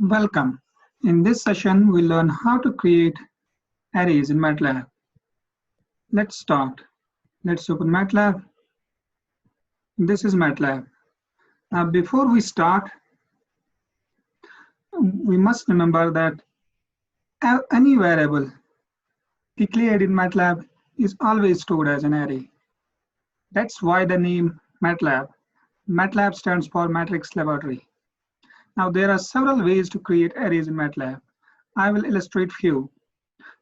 Welcome. In this session, we'll learn how to create arrays in Matlab. Let's start. Let's open Matlab. This is Matlab. Now, before we start, we must remember that any variable declared in Matlab is always stored as an array. That's why the name Matlab. Matlab stands for Matrix Laboratory. Now, there are several ways to create arrays in Matlab. I will illustrate few.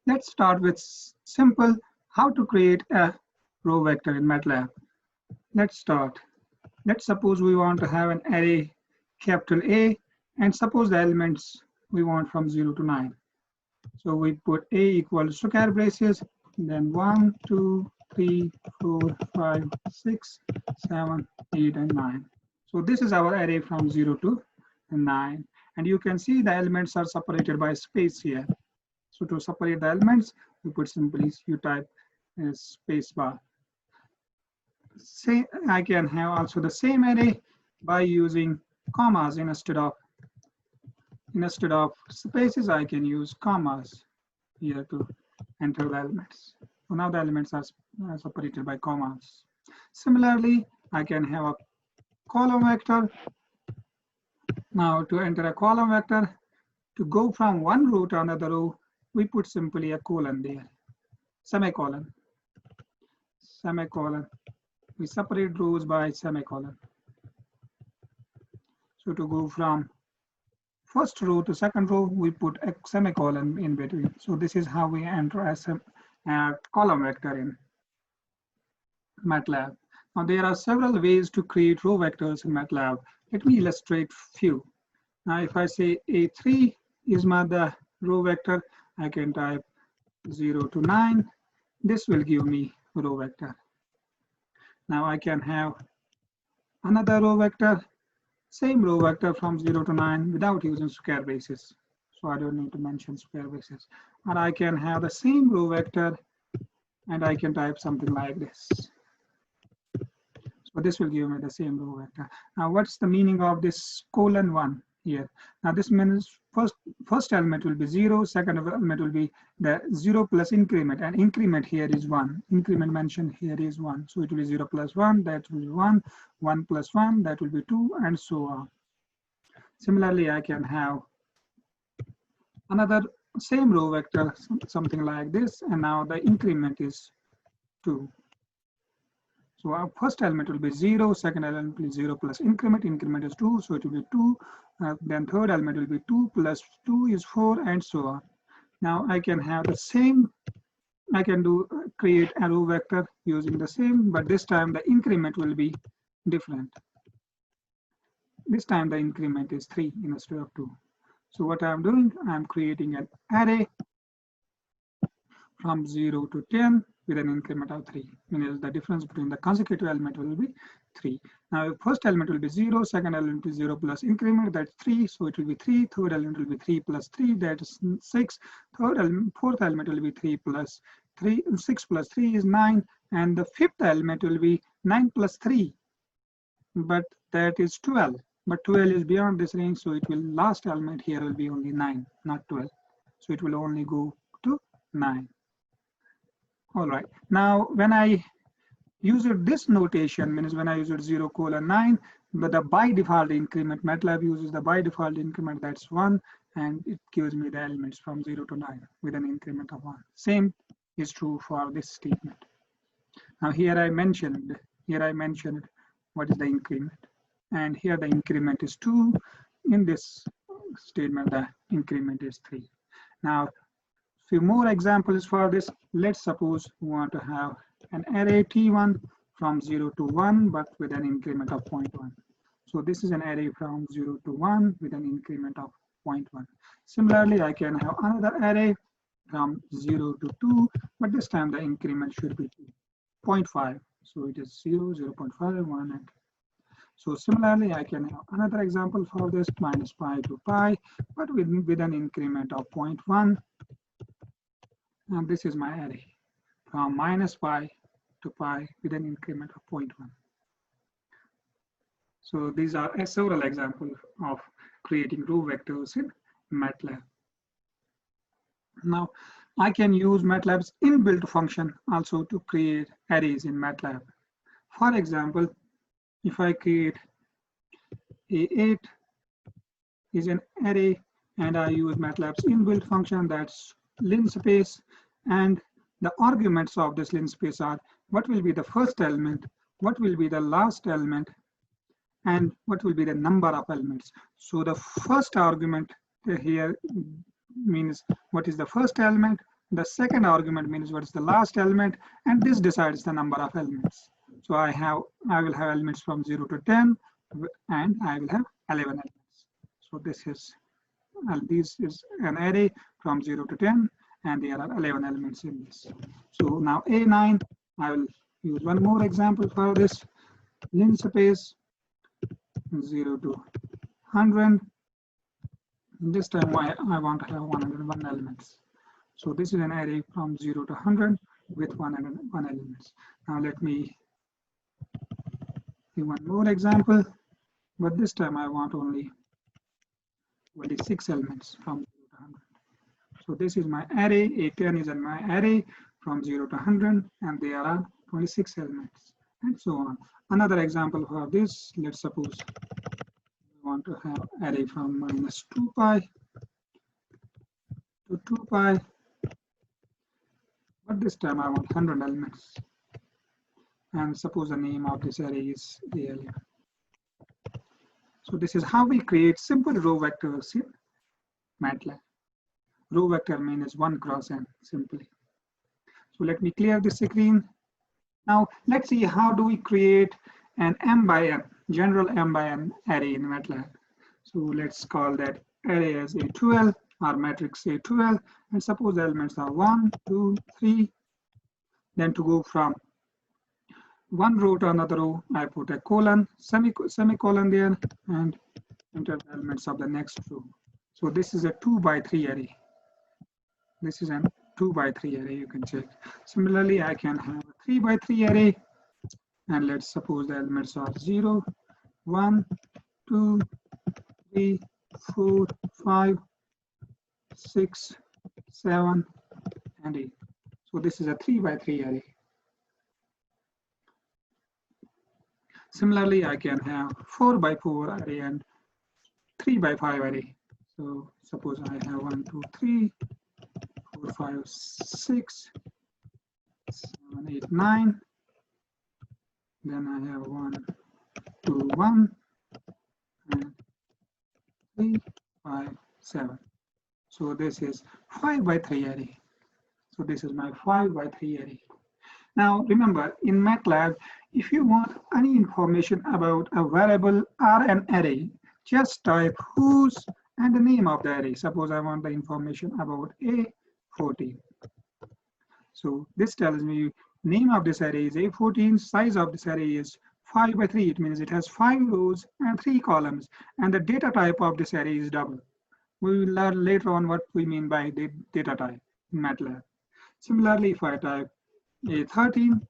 Let's start with simple how to create a row vector in Matlab. Let's start. Let's suppose we want to have an array capital A, and suppose the elements we want from 0 to 9. So we put A equals square braces, then 1, 2, 3, 4, 5, 6, 7, 8, and 9. So this is our array from 0 to 9. And you can see the elements are separated by space here. So to separate the elements, we put simply you type space bar. Say I can have also the same array by using commas instead of spaces. I can use commas here to enter the elements. So now the elements are separated by commas. Similarly, I can have a column vector. Now to enter a column vector, to go from one row to another row, we put simply a colon there, semicolon, semicolon. We separate rows by semicolon. So to go from first row to second row, we put a semicolon in between. So this is how we enter a column vector in Matlab. Now there are several ways to create row vectors in Matlab. Let me illustrate few. Now if I say A3 is the row vector, I can type 0 to 9. This will give me row vector. Now I can have another row vector, same row vector from 0 to 9 without using square braces. So I don't need to mention square braces. Or I can have the same row vector and I can type something like this. So this will give me the same row vector. Now what's the meaning of this colon 1 here? Now this means first element will be 0, second element will be the 0 plus increment, and increment here is 1. Increment mentioned here is 1. So it will be 0 plus 1, that will be 1, 1 plus 1, that will be 2, and so on. Similarly, I can have another same row vector, something like this, and now the increment is 2. So our first element will be 0, second element will be 0 plus increment, increment is 2, so it will be 2. Then third element will be 2 plus 2 is 4, and so on. Now I can have the same, I can create a row vector using the same, but this time the increment will be different. This time the increment is 3 instead of 2. So what I'm doing, I'm creating an array from 0 to 10 with an increment of 3. Meaning the difference between the consecutive element will be 3. Now first element will be 0, second element is 0 plus increment, that's 3, so it will be 3. Third element will be 3 plus 3, that is 6. Fourth element will be 3 plus 3, 6 plus 3 is 9, and the fifth element will be 9 plus 3, but that is 12. But 12 is beyond this range, so it will last element here will be only 9, not 12. So it will only go to 9. All right, now when I use this notation, means when I use 0 colon 9, but the by default increment, Matlab uses the by default increment, that's 1, and it gives me the elements from 0 to 9 with an increment of 1. Same is true for this statement. Now here I mentioned what is the increment, and here the increment is 2. In this statement, the increment is 3. Now few more examples for this. Let's suppose we want to have an array T1 from 0 to 1, but with an increment of 0.1. So this is an array from 0 to 1 with an increment of 0.1. Similarly, I can have another array from 0 to 2, but this time the increment should be 0.5. So it is 0, 0.5, 1, and so similarly, I can have another example for this, minus pi to pi, but with an increment of 0.1. And this is my array from minus pi to pi with an increment of 0.1. So these are several examples of creating row vectors in MATLAB. Now, I can use MATLAB's inbuilt function also to create arrays in MATLAB. For example, if I create A8 is an array and I use MATLAB's inbuilt function, that's Linspace, and the arguments of this Linspace are what will be the first element, what will be the last element, and what will be the number of elements. So the first argument here means what is the first element, the second argument means what is the last element, and this decides the number of elements. So I will have elements from 0 to 10, and I will have 11 elements. So this is an array from 0 to 10, and there are 11 elements in this. So now A9, I will use one more example for this. Linspace 0 to 100. This time I want to have 101 elements. So this is an array from 0 to 100 with 101 elements. Now let me give one more example, but this time I want only 26 elements from 0 to 100. So this is my array. A10 is in my array from 0 to 100, and there are 26 elements, and so on. Another example for this, let's suppose we want to have array from -2 pi to 2 pi, but this time I want 100 elements, and suppose the name of this array is ALM. So this is how we create simple row vectors in MATLAB. Row vector means 1 cross n simply. So let me clear the screen. Now let's see how do we create an m by n, general m by n array in MATLAB. So let's call that array as A12 or matrix A12, and suppose the elements are 1, 2, 3. Then to go from one row to another row, I put a colon, semicolon there, and enter the elements of the next row. So this is a 2 by 3 array. This is a 2 by 3 array, you can check. Similarly, I can have a 3 by 3 array, and let's suppose the elements are 0, 1, 2, 3, 4, 5, 6, 7, and 8. So this is a 3 by 3 array. Similarly, I can have 4 by 4 array and 3 by 5 array. So suppose I have 1, 2, 3, 4, 5, 6, 7, 8, 9. Then I have 1, 2, 1, and 3, 5, 7. So this is 5 by 3 array. So this is my 5 by 3 array. Now remember, in MATLAB, if you want any information about a variable or an array, just type whose and the name of the array. Suppose I want the information about A14. So this tells me name of this array is A14, size of this array is 5 by 3. It means it has 5 rows and 3 columns, and the data type of this array is double. We will learn later on what we mean by the data type in MATLAB. Similarly, if I type A13,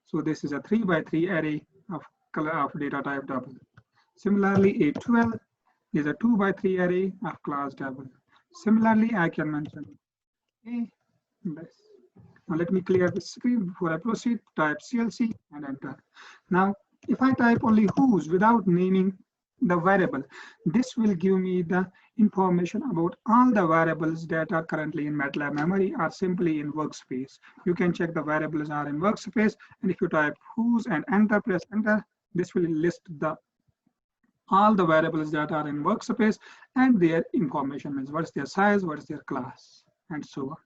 so this is a 3 by 3 array of color of data type double. Similarly, A12 is a 2 by 3 array of class double. Similarly, I can mention A. Now let me clear the screen before I proceed. Type CLC and enter. Now, if I type only whose without naming the variable, this will give me the information about all the variables that are currently in MATLAB memory or simply in workspace. You can check the variables are in workspace, and if you type whose and enter, press enter, this will list all the variables that are in workspace and their information, means what's their size, what is their class, and so on.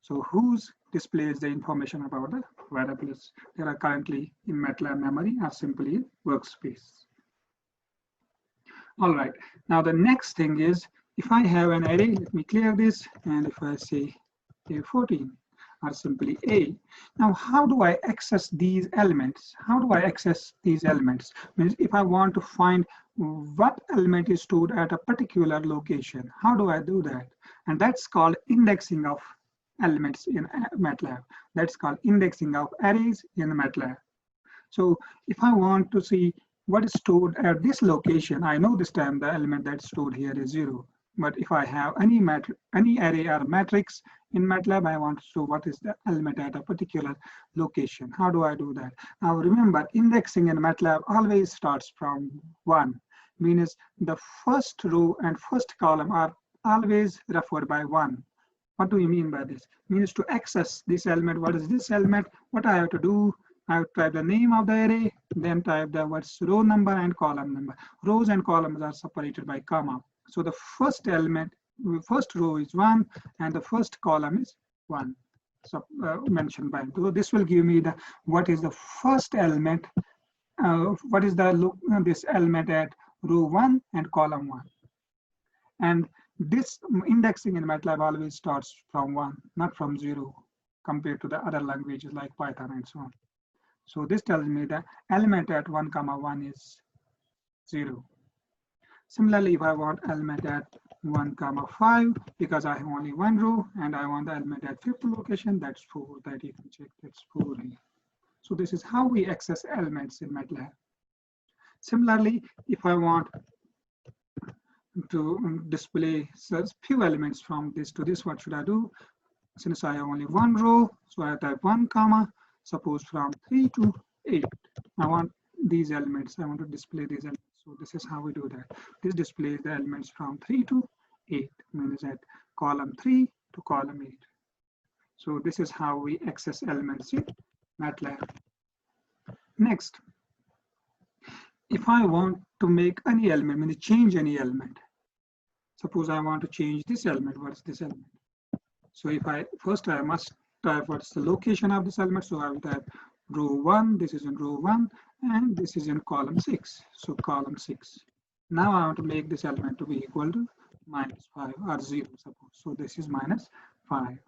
So whose displays the information about the variables that are currently in MATLAB memory or simply in workspace. All right, now the next thing is, if I have an array, let me clear this, and if I say A14 or simply A, now how do I access these elements? How do I access these elements? Means if I want to find what element is stored at a particular location, how do I do that? And that's called indexing of elements in MATLAB. That's called indexing of arrays in MATLAB. So if I want to see what is stored at this location, I know this time the element that's stored here is 0. But if I have any array or matrix in MATLAB, I want to show what is the element at a particular location. How do I do that? Now remember, indexing in MATLAB always starts from 1, means the first row and first column are always referred by 1. What do you mean by this? Means to access this element, what is this element? What I have to do? I have to type the name of the array, then type the what's row number and column number. Rows and columns are separated by comma. So the first element, first row is 1 and the first column is 1. So mentioned by. So this will give me the what is the first element, what is the this element at row 1 and column 1. And this indexing in MATLAB always starts from 1, not from 0, compared to the other languages like Python and so on. So this tells me the element at 1, 1 is 0. Similarly, if I want element at 1, 5, because I have only one row, and I want the element at 5th location, that's 4, that you can check, that's 4 here. So this is how we access elements in MATLAB. Similarly, if I want to display such few elements from this to this, what should I do? Since I have only one row, so I type 1, suppose from 3 to 8. I want these elements, I want to display these elements. So this is how we do that. This displays the elements from 3 to 8, means at column 3 to column 8. So this is how we access elements in MATLAB. Next, if I want to make any element, means change any element. Suppose I want to change this element. What's this element? So if I must type what's the location of this element. So I will type row 1. This is in row 1, and this is in column 6. So column 6. Now I want to make this element to be equal to -5 or 0. Suppose. So this is -5.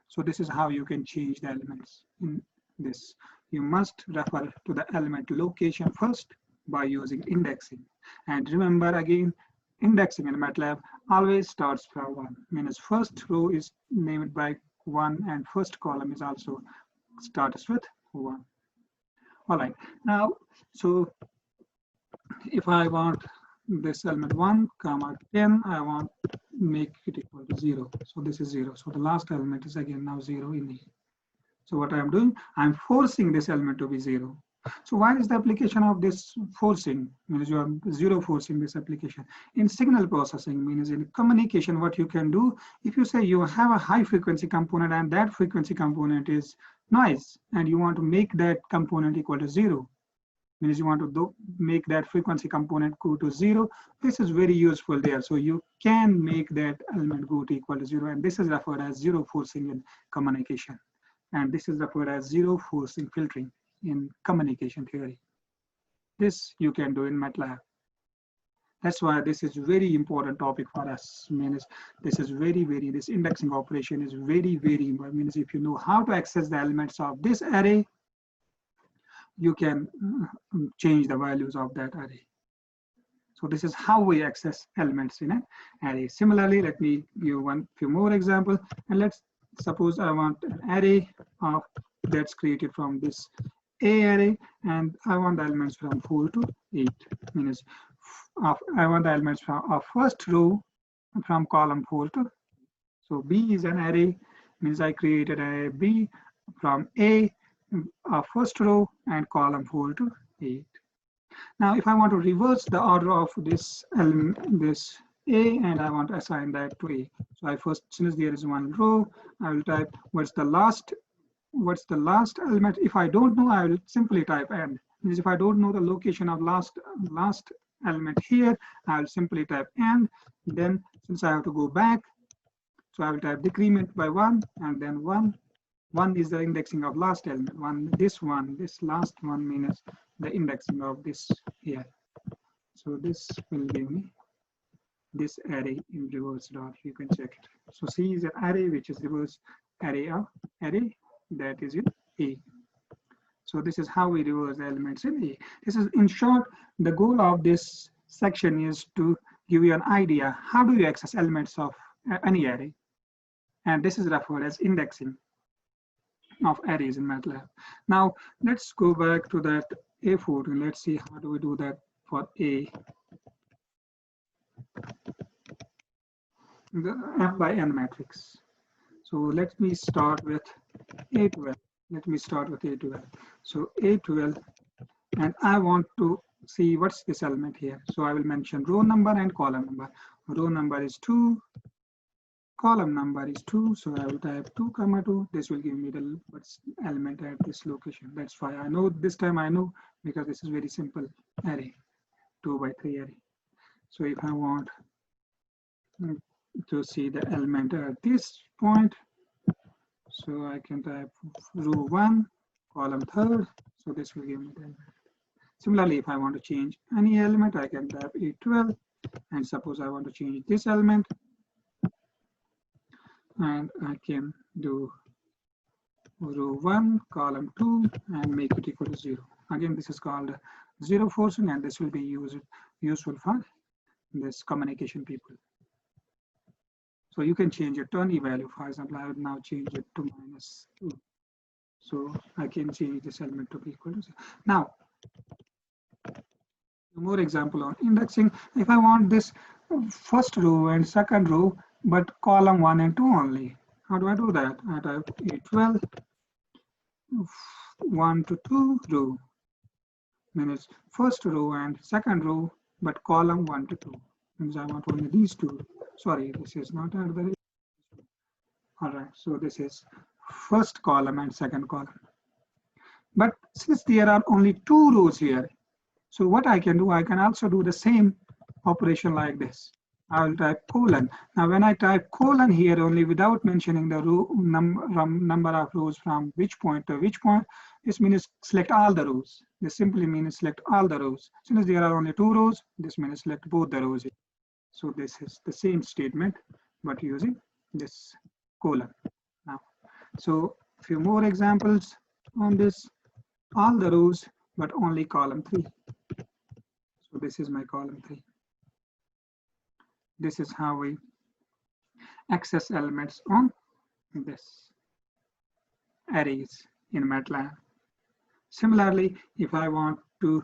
So this is how you can change the elements in this. You must refer to the element location first by using indexing. And remember again, indexing in MATLAB always starts from 1, means first row is named by 1 and first column is also starts with 1. All right, now, so if I want this element 1, 10, I want to make it equal to 0. So this is 0. So the last element is again now 0 in here. So what I'm doing, I'm forcing this element to be 0. So why is the application of this forcing? Means you are 0 forcing this application. In signal processing, means in communication, what you can do, if you say you have a high frequency component and that frequency component is noise, and you want to make that component equal to 0, means you want to make that frequency component go to 0, this is very useful there. So you can make that element go to equal to 0, and this is referred as 0 forcing in communication. And this is referred as 0 forcing filtering in communication theory. This you can do in MATLAB. That's why this is very important topic for us. Means this is this indexing operation is very important. Means if you know how to access the elements of this array, you can change the values of that array. So this is how we access elements in an array. Similarly, let me give few more examples, and let's suppose I want an array of that's created from this A array, and I want the elements from 4 to 8. Means I want the elements from our first row from column 4 to. So B is an array, means I created array B from A, first row and column 4 to 8. Now, if I want to reverse the order of this element, this A, and I want to assign that to A. So I first, since there is one row, I will type what's the last element. If I don't know, I will simply type n. Means if I don't know the location of last element here, I will simply type n. Then since I have to go back, so I will type decrement by 1 and then 1. 1 is the indexing of last element. This last one means the indexing of this here. So this will give me this array in reverse dot. You can check it. So C is an array which is reverse array of array that is in A. So this is how we reverse the elements in A. This is, in short, the goal of this section is to give you an idea how do you access elements of any array, and this is referred as indexing of arrays in MATLAB. Now let's go back to that A4 and let's see how do we do that for A. the m by n matrix. So let me start with A12. Let me start with A12. So A12, and I want to see what's this element here. So I will mention row number and column number. Row number is 2, column number is 2. So I will type 2, 2. This will give me the what's element at this location. That's why I know this time I know, because this is very simple array, 2 by 3 array. So if I want to see the element at this point, so I can type row 1, column 3rd. So this will give me the element. Similarly, if I want to change any element, I can type A12, and suppose I want to change this element, and I can do row 1, column 2, and make it equal to 0. Again, this is called zero forcing, and this will be useful for this communication people. So you can change your turny value. For example, I would now change it to -2. So I can change this element to be equal to 0. Now, more example on indexing. If I want this first row and second row, but column 1 and 2 only, how do I do that? I type A12, 1 to 2 row, means first row and second row, but column 1 to 2, means I want only these two. Sorry, this is not at the. All right, so this is first column and second column. But since there are only 2 rows here, so what I can do, I can also do the same operation like this. I will type colon. Now when I type colon here only without mentioning the row number of rows from which point to which point, this means select all the rows. This simply means select all the rows. Since there are only 2 rows, this means select both the rows. So this is the same statement, but using this colon. Now, so few more examples on this. All the rows, but only column 3. So this is my column 3. This is how we access elements on this arrays in Matlab. Similarly, if I want to,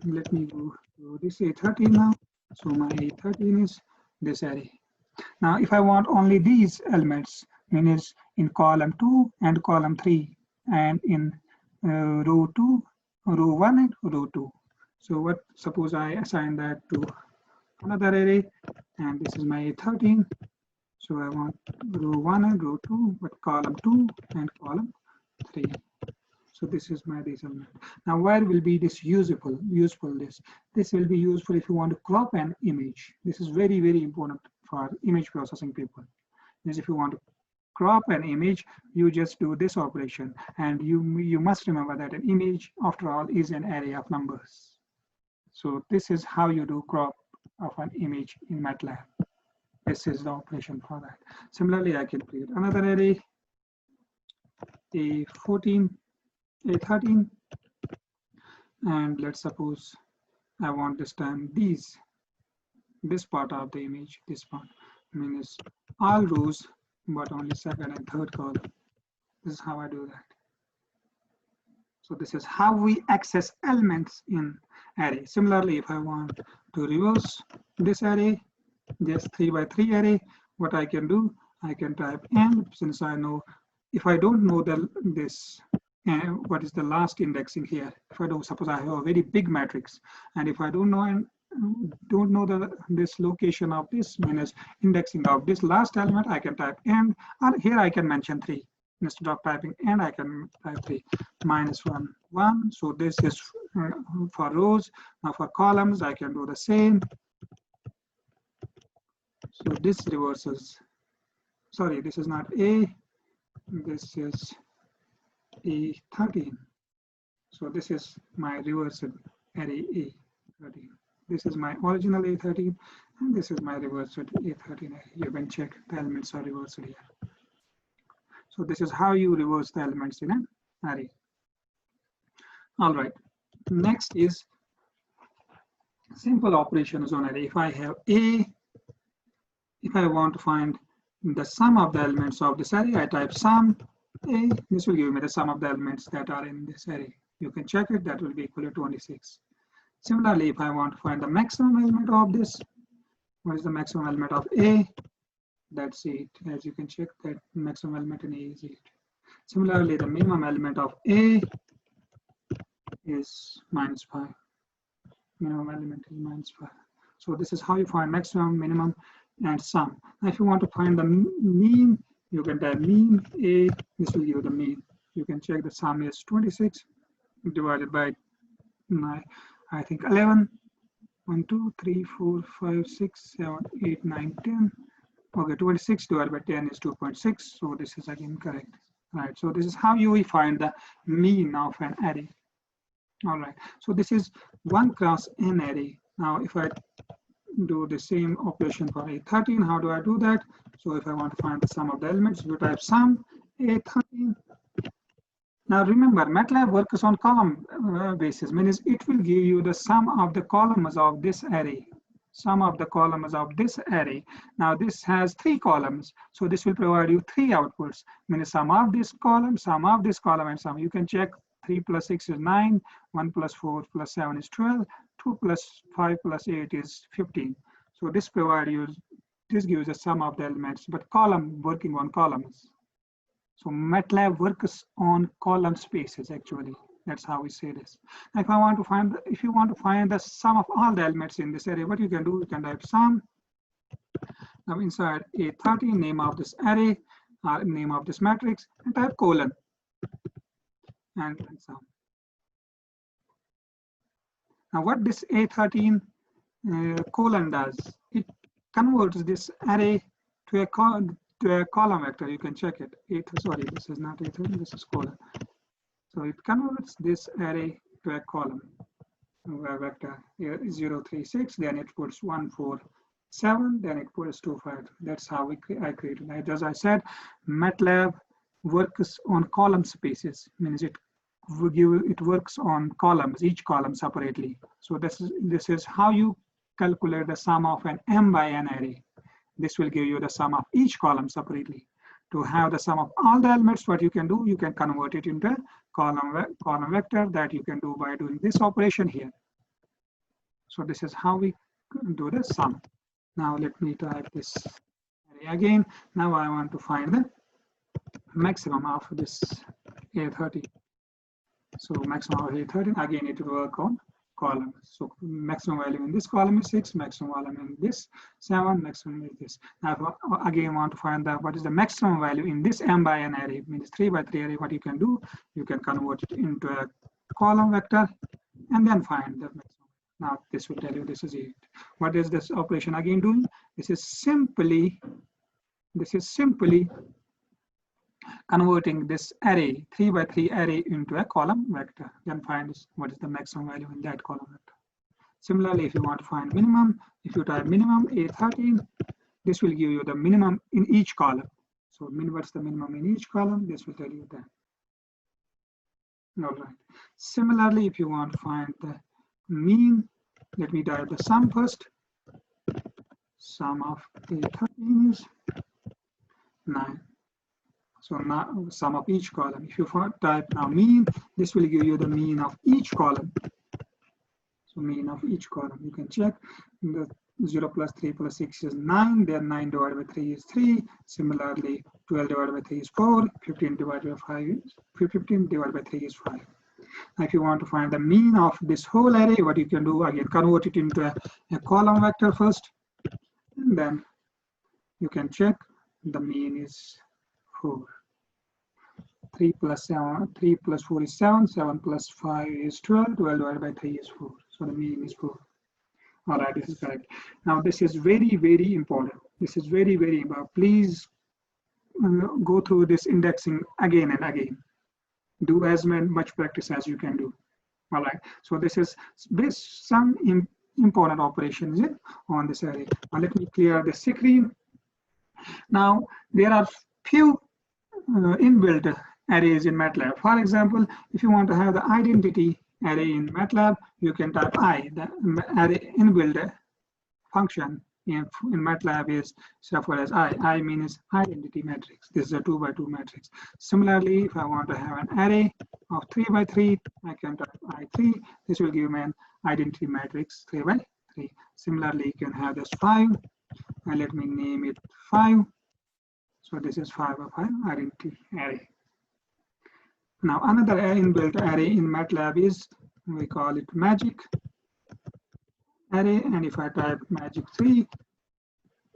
let me go to this A13 now. So my A13 is this array. Now, if I want only these elements, means in column 2 and column 3, and in row 2, row 1 and row 2. So suppose I assign that to another array, and this is my A13. So I want row 1 and row 2, but column 2 and column 3. So this is my this element. Now where will be this useful? This will be useful if you want to crop an image. This is very, very important for image processing people. Because if you want to crop an image, you just do this operation, and you must remember that an image, after all, is an array of numbers. So this is how you do crop of an image in Matlab. This is the operation for that. Similarly, I can create another array, A13, and let's suppose I want this time this part of the image, this part, means all rows, but only second and third column. This is how I do that. So this is how we access elements in array. Similarly, if I want to reverse this array, just 3 by 3 array, what I can do, I can type n, since I know, if I don't know what is the last indexing here, if I don't, suppose I have a very big matrix, and if I don't know this location of this, means indexing of this last element, I can type n, or here I can mention 3. Instead of typing n, I can type 3, -1, 1. So this is for rows. Now for columns, I can do the same. So this reverses, sorry, this is not A, this is A13. So this is my reversed array A13. This is my original A13, and this is my reversed A13 array. You can check the elements are reversed here. So this is how you reverse the elements in an array. All right, next is simple operations on array. If I have A, if I want to find the sum of the elements of this array, I type sum A. This will give me the sum of the elements that are in this array. You can check it, that will be equal to 26. Similarly, if I want to find the maximum element of this, what is the maximum element of A? That's 8. As you can check, that maximum element in A is 8. Similarly, the minimum element of A is -5. Minimum element is -5. So this is how you find maximum, minimum, and sum. Now, if you want to find the mean, you can type mean A. This will give you the mean. You can check the sum is 26 divided by 9, I think 11. 1, 2, 3, 4, 5, 6, 7, 8, 9, 10. Okay, 26 divided by 10 is 2.6. So this is again correct. Right. So this is how you will find the mean of an array. All right. So this is 1 cross n array. Now, if I do the same operation for A13, how do I do that? So if I want to find the sum of the elements, you type sum A13. Now remember, Matlab works on column basis, means it will give you the sum of the columns of this array. Sum of the columns of this array. Now this has 3 columns, so this will provide you 3 outputs, means sum of this column, and sum. You can check 3 plus 6 is 9, 1 plus 4 plus 7 is 12, 2 plus 5 plus 8 is 15. So this gives a sum of the elements, but column working on columns. So Matlab works on column spaces actually. That's how we say this. Now, if you want to find the sum of all the elements in this array, what you can do, you can type sum. Now inside A13, name of this array, name of this matrix, and type colon and sum. Now what this A13 colon does, it converts this array to a column vector. You can check it. Sorry, this is not A13, this is colon. So it converts this array to a column vector. Here is 0, 3, 6, then it puts 1, 4, 7, then it puts 2, 5. That's how I created it. As I said, Matlab works on column spaces, means it works on columns, each column separately. So this is how you calculate the sum of an m by n array. This will give you the sum of each column separately. To have the sum of all the elements, what you can do, you can convert it into a column vector. That you can do by doing this operation here. So this is how we do the sum. Now let me type this array again. Now I want to find the maximum of this A13. So maximum of A13, again it will work on columns. So maximum value in this column is 6, maximum value in this 7, maximum is this. Now again want to find what is the maximum value in this m by n array, means 3 by 3 array. What you can do, you can convert it into a column vector and then find the maximum. Now this will tell you this is 8. What is this operation again doing? This is simply converting this array, 3 by 3 array, into a column vector. Then find what is the maximum value in that column vector. Similarly, if you want to find minimum, if you type minimum A13, this will give you the minimum in each column. So what's the minimum in each column? This will tell you that. All right. Similarly, if you want to find the mean, let me type the sum first. Sum of A13 is 9. So now sum of each column. If you type now mean, this will give you the mean of each column. So mean of each column. You can check the 0 plus 3 plus 6 is 9. Then 9 divided by 3 is 3. Similarly, 12 divided by 3 is 4. 15 divided by 5 is 15 divided by 3 is 5. Now, if you want to find the mean of this whole array, what you can do, again convert it into a column vector first, and then you can check the mean is 4. 3 plus 4 is 7, 7 plus 5 is 12, 12 divided by 3 is 4. So the mean is 4. All right, this is correct. Now this is very, very important. This is very, very important. Please go through this indexing again and again. Do as much practice as you can do. All right, so this is some important operations on this array. Now let me clear the screen. Now there are few inbuilt arrays in Matlab. For example, if you want to have the identity array in Matlab, you can type I. The array inbuilt function in Matlab is referred as I. I means identity matrix. This is a 2 by 2 matrix. Similarly, if I want to have an array of 3 by 3, I can type I3. This will give me an identity matrix 3 by 3. Similarly, you can have this 5, and let me name it 5. So this is 5 by 5 identity array. Now another inbuilt array in Matlab is, we call it magic array, and if I type magic 3,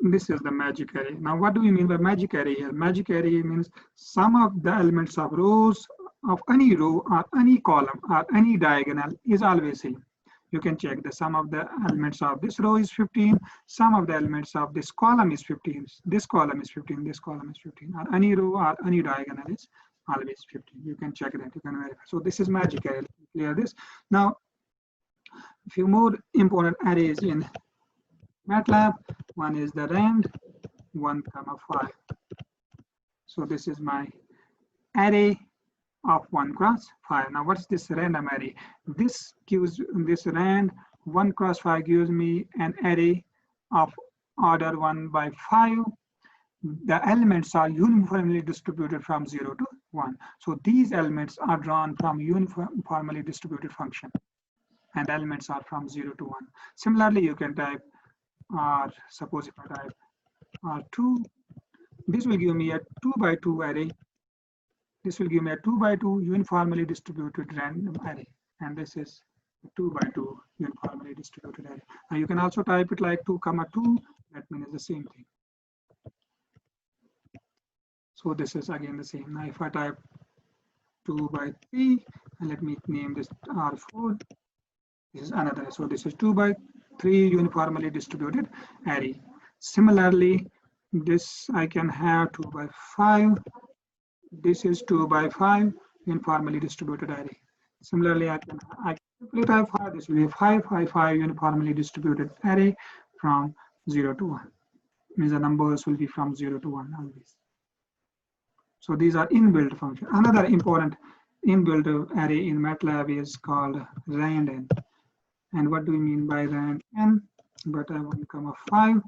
this is the magic array. Now what do we mean by magic array here? Magic array means sum of the elements of rows of any row or any column or any diagonal is always same. You can check the sum of the elements of this row is 15, sum of the elements of this column is 15, this column is 15, this column is 15, or any row or any diagonal is always 15. You can check that, you can verify. So this is magic array. Let me clear this. Now, a few more important arrays in Matlab. One is the rand 1, 5. So this is my array of 1 cross 5. Now what's this random array? This rand 1 cross 5 gives me an array of order 1 by 5. The elements are uniformly distributed from 0 to 1. So these elements are drawn from uniformly distributed function, and elements are from 0 to 1. Similarly, you can type suppose if I type R2, this will give me a 2 by 2 array. This will give me a 2 by 2 uniformly distributed random array, and this is 2 by 2 uniformly distributed array. Now you can also type it like 2, 2. That means the same thing. So this is again the same. Now if I type 2 by 3, and let me name this R4, this is another. So this is 2 by 3 uniformly distributed array. Similarly, this I can have 2 by 5. This is 2 by 5 uniformly distributed array. Similarly, I can simply type 5. This will be a 5 by 5 uniformly distributed array from 0 to 1. Means the numbers will be from 0 to 1 always. So these are inbuilt functions. Another important inbuilt array in Matlab is called rand_n. And what do we mean by rand_n? But I want to come up 5,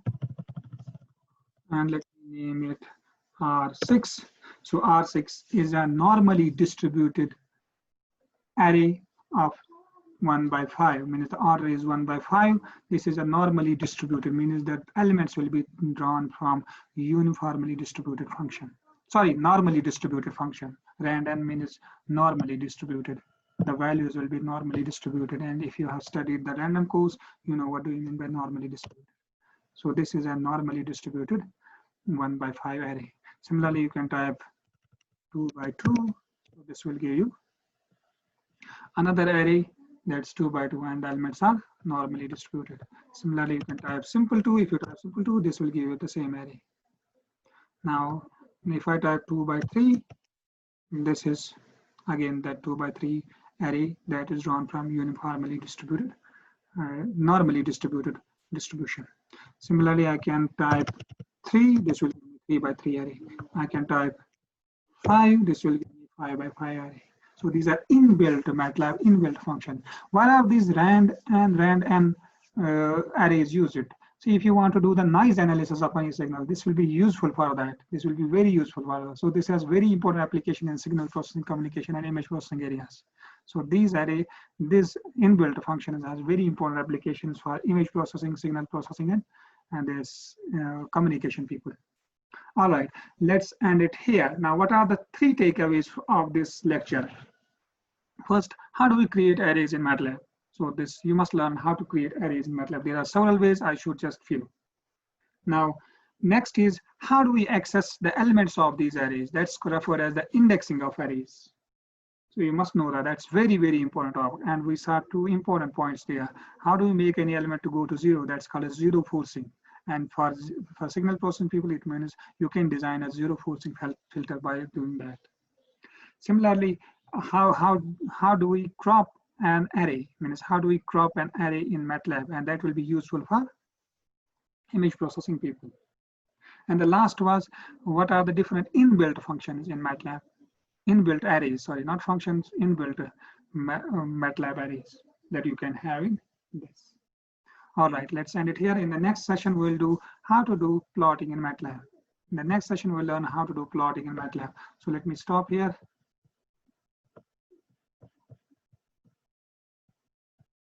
and let me name it R6. So R6 is a normally distributed array of 1 by 5, means the order is 1 by 5. This is a normally distributed, means that elements will be drawn from uniformly distributed function. Sorry, normally distributed function. Rand_n means normally distributed. The values will be normally distributed, and if you have studied the random course, you know what do you mean by normally distributed. So this is a normally distributed 1 by 5 array. Similarly, you can type 2 by 2. So this will give you another array that's 2 by 2, and the elements are normally distributed. Similarly, you can type simple 2. If you type simple 2, this will give you the same array. Now, if I type 2 by 3, this is again that 2 by 3 array that is drawn from uniformly distributed, normally distributed distribution. Similarly, I can type 3. This will give me 3 by 3 array. I can type 5. This will give me 5 by 5 array. So these are inbuilt Matlab inbuilt function. Why are these rand_n arrays used? See, if you want to do the noise analysis of any signal, this will be useful for that. This will be very useful for that. So this has very important application in signal processing, communication, and image processing areas. So this inbuilt function has very important applications for image processing, signal processing, and this communication people. All right, let's end it here. Now, what are the 3 takeaways of this lecture? First, how do we create arrays in Matlab? So this, you must learn how to create arrays in Matlab. There are several ways. I showed just few. Now, next is how do we access the elements of these arrays? That's referred as the indexing of arrays. So you must know that that's very, very important topic. And we saw 2 important points there. How do we make any element to go to 0? That's called a zero forcing. And for signal processing people, it means you can design a zero forcing filter by doing that. Similarly, how do we crop an array? Means how do we crop an array in Matlab? And that will be useful for image processing people. And the last was, what are the different inbuilt functions in Matlab? Inbuilt arrays, sorry, not functions, inbuilt Matlab arrays that you can have in this. All right, let's end it here. In the next session, we'll do how to do plotting in Matlab. In the next session, we'll learn how to do plotting in Matlab. So let me stop here.